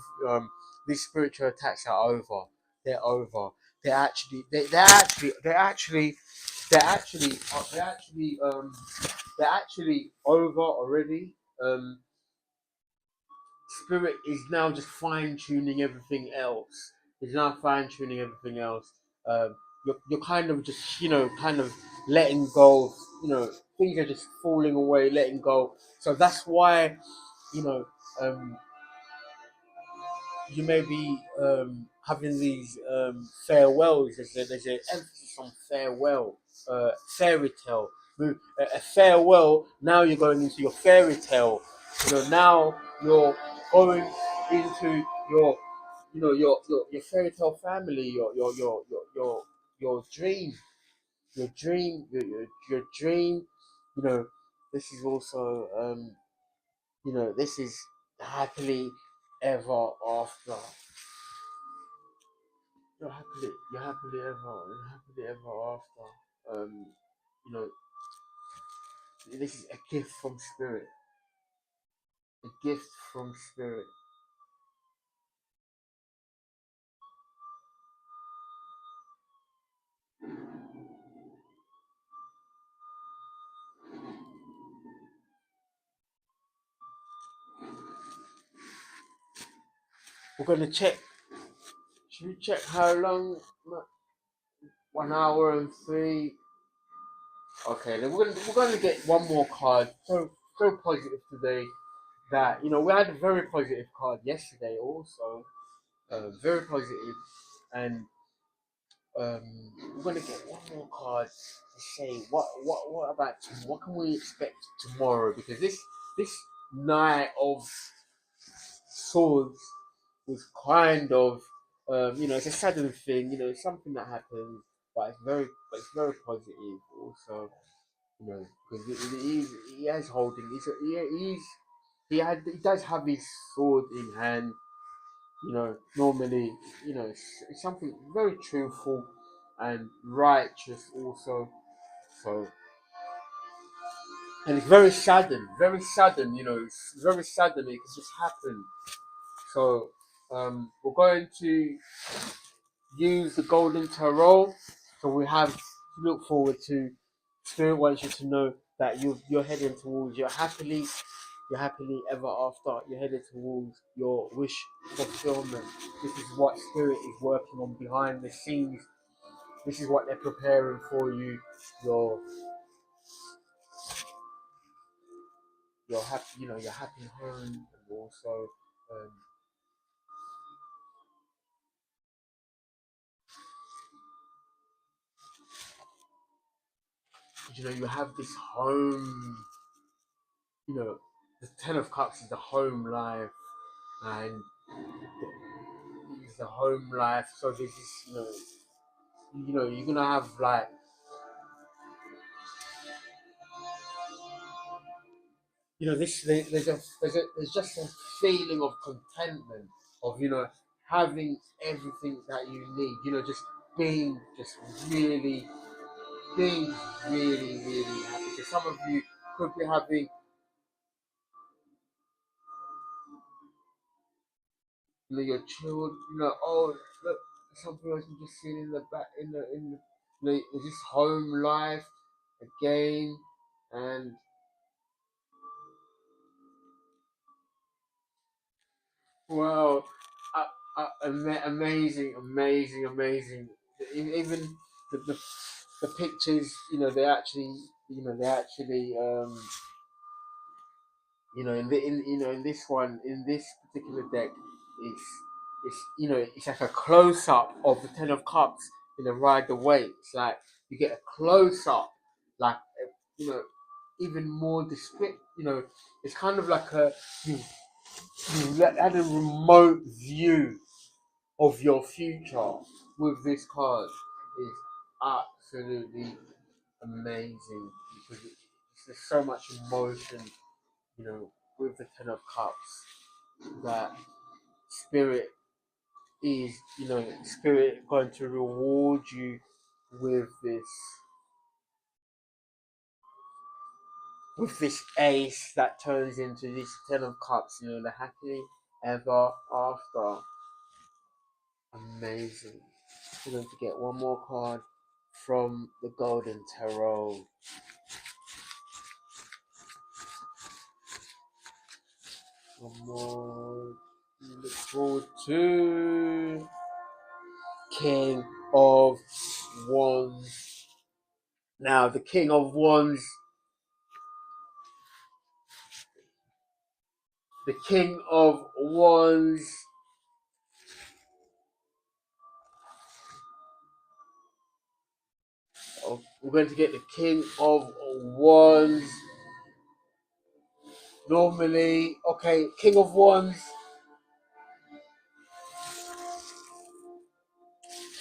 these spiritual attacks are over. They're over. They're actually they're actually they're actually over already. Spirit is now just fine tuning everything else. Is now fine tuning everything else. You're kind of just kind of letting go. Things are just falling away, letting go. So that's why you know um, you may be having these farewells. There's an emphasis on farewell, fairy tale. A farewell. Now you're going into your fairy tale. Now you're going into your fairy tale family, your dream, your dream. You know, this is also this is happily ever after. You're happily ever after. You know, this is a gift from spirit. A gift from spirit. We're gonna check. Should we check how long? 1 hour and three. Okay, then we're gonna get one more card. So positive today that we had a very positive card yesterday also. Very positive, and we're gonna get one more card to say what about what can we expect tomorrow, because this night of swords was kind of it's a sudden thing, it's something that happens, but it's very positive also, because he is holding he does have his sword in hand. Normally, it's something very truthful and righteous also. So, and it's very sudden. It's very sudden. It can just happen. So, we're going to use the golden tarot. So we have to look forward to. Spirit wants you to know that you're heading towards you're happily ever after. You're headed towards your wish fulfillment. This is what Spirit is working on behind the scenes. This is what they're preparing for you. Your happy, your happy home, and also, um, you have this home. The Ten of Cups is the home life, and it's the home life. So this is, you're gonna have like, this there's just a feeling of contentment of having everything that you need. Just being just really being really really happy. So some of you could be having your children. Oh look, something else you just seen in the back is this home life again, and wow, amazing, amazing, amazing. Even the pictures, they actually, in this one, in this particular deck, it's like a close up of the Ten of Cups in a Rider Waite. It's like you get a close up, like you know, even more descript. It's kind of like you had a remote view of your future with this card. Is absolutely amazing because there's so much emotion, you know, with the Ten of Cups that spirit is, spirit going to reward you with this ace that turns into this Ten of Cups, the happily ever after. Amazing. We're going to get one more card from the Golden Tarot. One more. Look forward to King of Wands. Now, the King of Wands. The King of Wands. Oh, we're going to get the King of Wands. Normally, okay, King of Wands.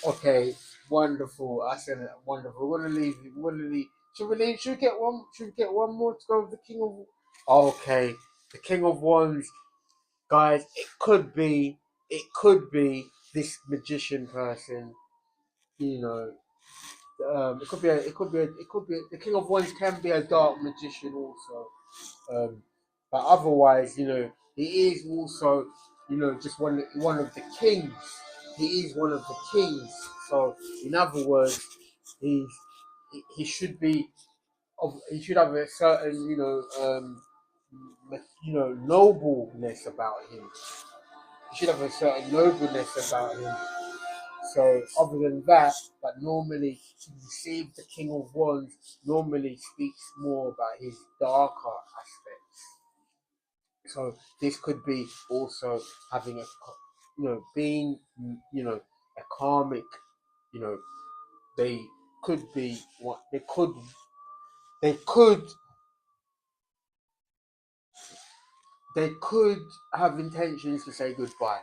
Okay, wonderful. I said it, wonderful. We're gonna leave. We're gonna leave. Should we leave? Should we get one? Should we get one more to go with the King of? Okay, the King of Wands, guys. It could be. It could be this magician person. You know, it could be. It could be. It could be. The King of Wands can be a dark magician also. But otherwise, he is also, just one of the kings. He is one of the kings. So, in other words, he should be he should have a certain nobleness about him. He should have a certain nobleness about him. So other than that, but normally to receive the King of Wands normally speaks more about his darker aspects. So this could be also having being, a karmic, you know, they could be what they could they could have intentions to say goodbye.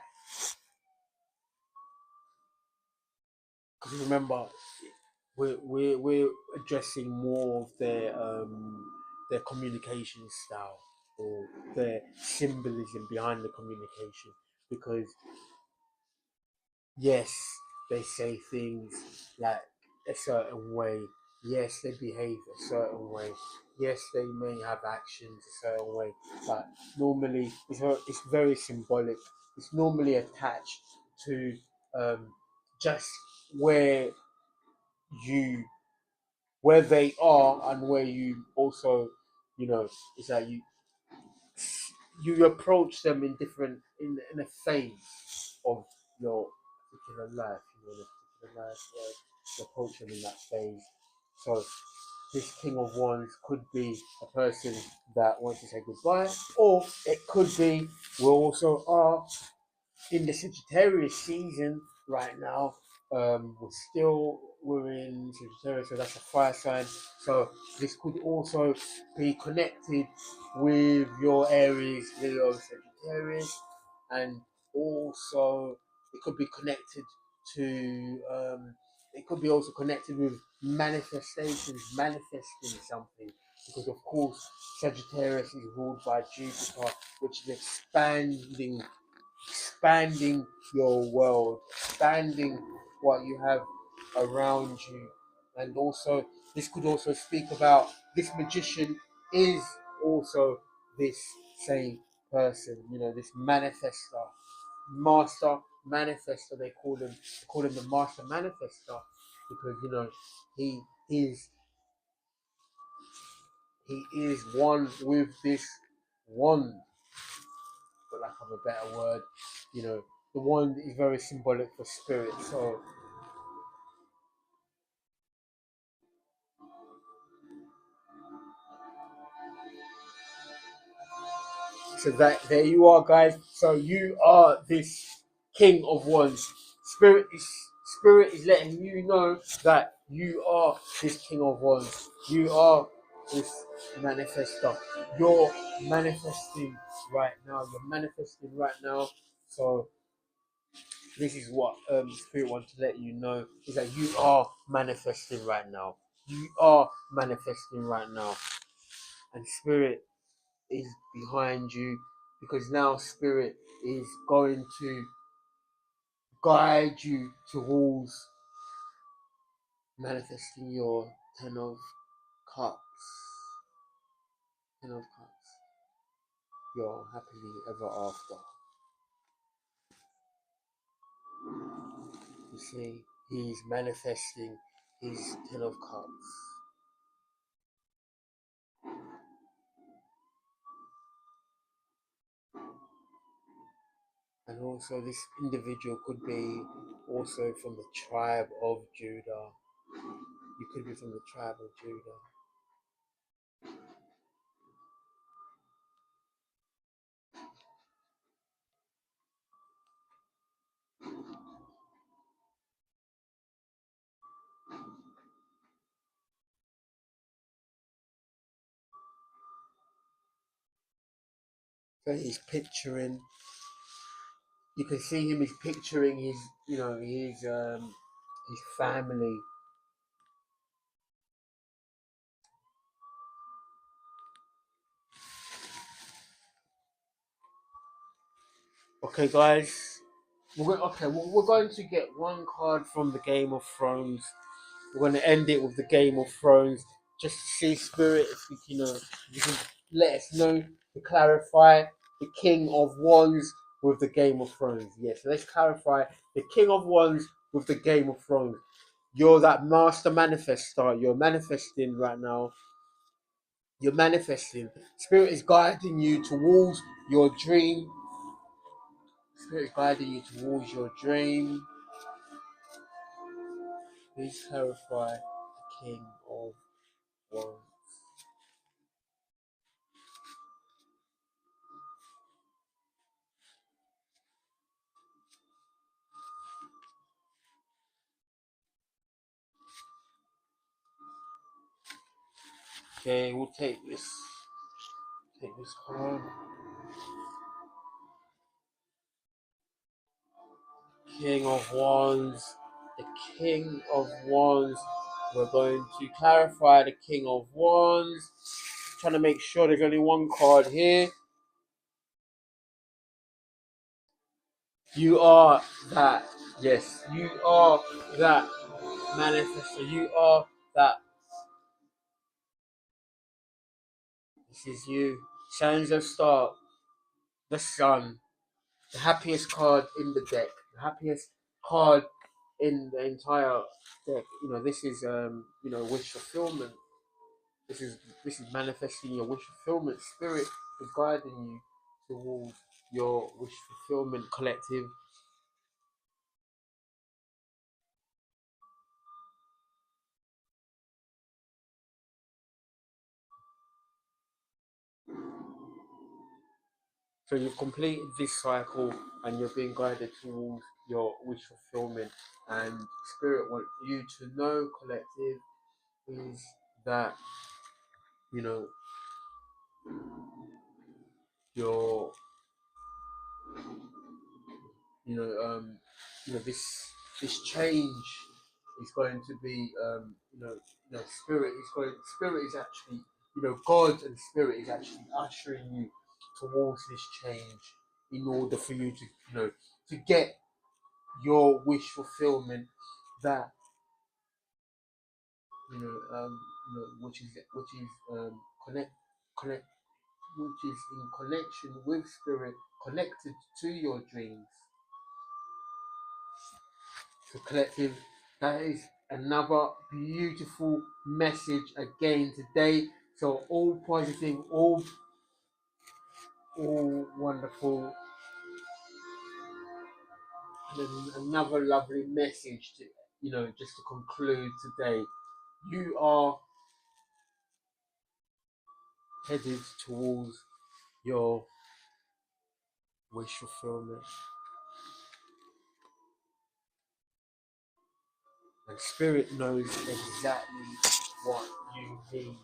Because remember, we're addressing more of their communication style or their symbolism behind the communication. Because yes, they say things like a certain way. Yes, they behave a certain way. Yes, they may have actions a certain way. But normally, it's very symbolic. It's normally attached to just where you where they are and where you also, it's like you approach them in different in a phase of your particular life. In a particular life where you approach them in that phase. So this King of Wands could be a person that wants to say goodbye, or it could be we also are in the Sagittarius season right now. We're in Sagittarius, so that's a fire sign. So this could also be connected with your Aries, Leo, Sagittarius, and also it could be connected to. It could be also connected with manifestations, manifesting something, because of course Sagittarius is ruled by Jupiter, which is expanding your world, expanding what you have around you. And also, this could also speak about this magician is also this same person, this manifestor, master manifestor. They call him the master manifestor because he is he is one with this wand, for lack of a better word. The wand is very symbolic for spirit. So that there you are, guys. So you are this King of Wands. Spirit is letting you know that you are this King of Wands. You are this manifester. You're manifesting right now. You're manifesting right now. So this is what Spirit wants to let you know is that you are manifesting right now. You are manifesting right now. And Spirit is behind you, because now Spirit is going to guide you towards manifesting your Cups. Ten of Cups. Your happily ever after. You see, he's manifesting his Ten of Cups. And also this individual could be also from the tribe of Judah. You could be from the tribe of Judah. So he's picturing, you can see him, he's picturing his, his family. Okay, guys. We're going to get one card from the Game of Thrones. We're going to end it with the Game of Thrones, just to see Spirit, if you can let us know to clarify the King of Wands with the Game of Thrones. Yes, let's clarify the King of Wands with the Game of Thrones. You're that master manifestor. You're manifesting right now. You're manifesting. Spirit is guiding you towards your dream. Spirit is guiding you towards your dream. Please clarify the King of Wands. Okay, we'll take this. Take this card. King of Wands. The King of Wands. We're going to clarify the King of Wands. Trying to make sure there's only one card here. You are that. Yes, you are that manifestor. You are that. This is you. Sands of Star. The Sun. The happiest card in the deck. The happiest card in the entire deck. This is wish fulfillment. This is manifesting your wish fulfillment. Spirit is guiding you towards your wish fulfillment collective. So you've completed this cycle and you're being guided towards your wish fulfillment. And Spirit wants you to know, collective, is that you know your this change is going to be spirit is actually God, and Spirit is actually ushering you towards this change in order for you to to get your wish fulfillment, that connect connect which is in connection with Spirit, connected to your dreams. So collective, that is another beautiful message again today. So all positive, all wonderful, and another lovely message to just to conclude today. You are headed towards your wish fulfillment, and Spirit knows exactly what you need.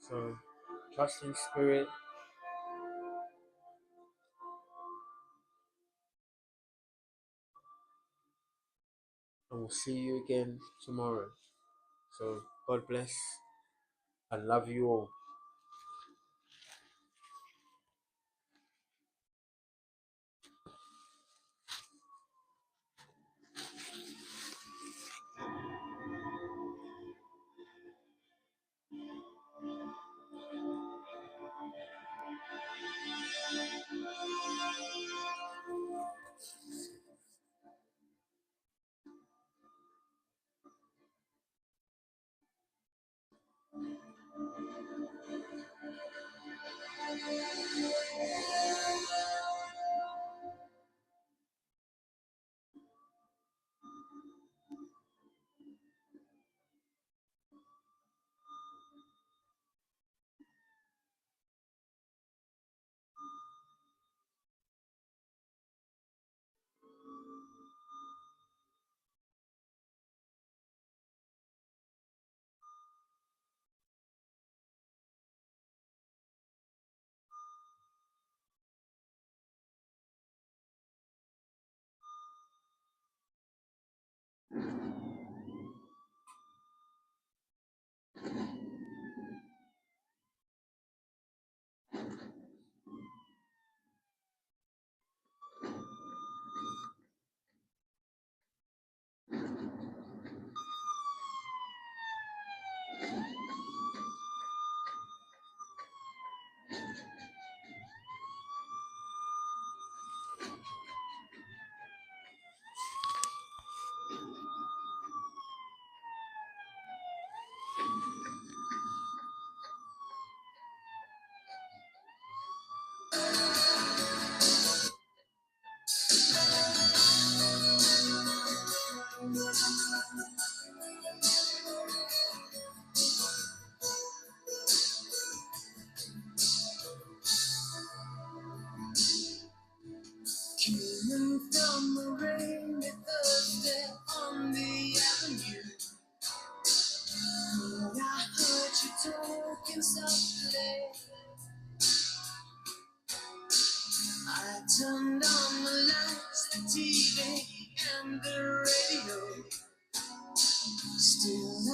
So trust in Spirit. And we'll see you again tomorrow. So God bless and love you all.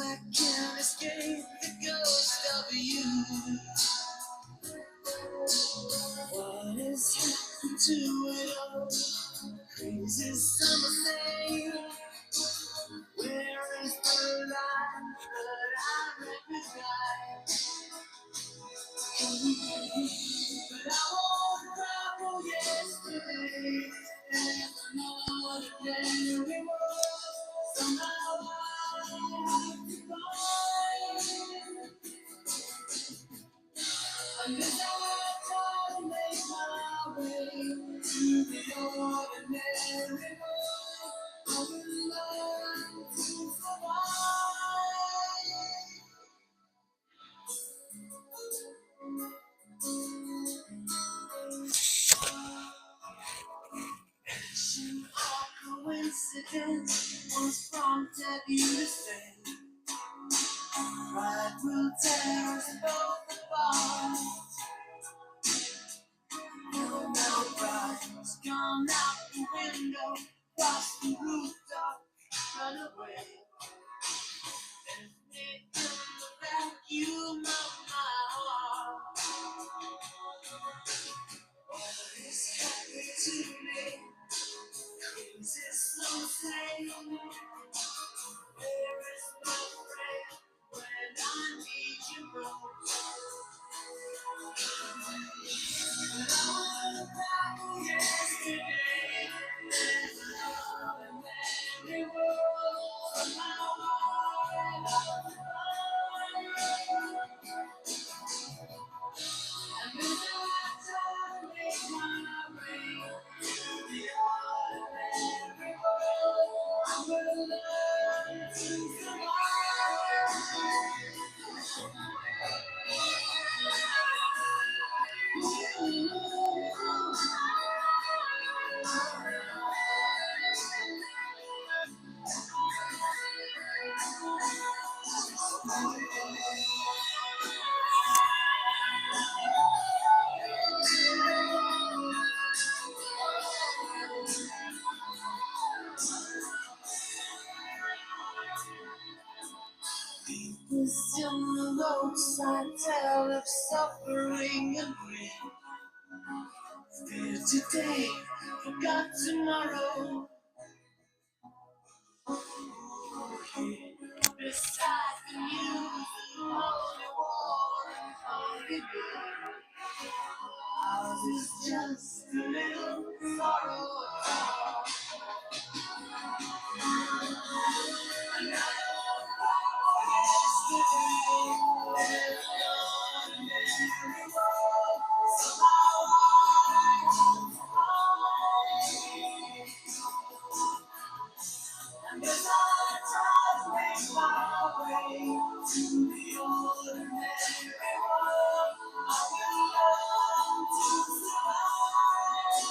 I can't escape the ghost of you. What has happened to it all? Crazy summer thing. Where is the light that I recognize? But I won't cry for yesterday. There's another day we were. Somehow I have to find. And as I try to make my way to the ordinary world, I will learn to survive. Our coincidence was prompted you to say, pride will tear us both apart. No pride has gone out the window, cross the rooftop, run away. And take in the vacuum of my heart. What is happening to me? Is it so same? Where is my friend when I need you most? But I wanna back yesterday. There's another merry world. Somehow I love to and as I try to make my way to the ordinary world, I will learn to this in the roadside tale of suffering and grief. Fear today, forgot tomorrow. Beside you, only one, only me. Ours is just a little sorrow. And I don't know yesterday. There's an ordinary world. Somehow and as I try to make my way to the ordinary world, I will learn to survive.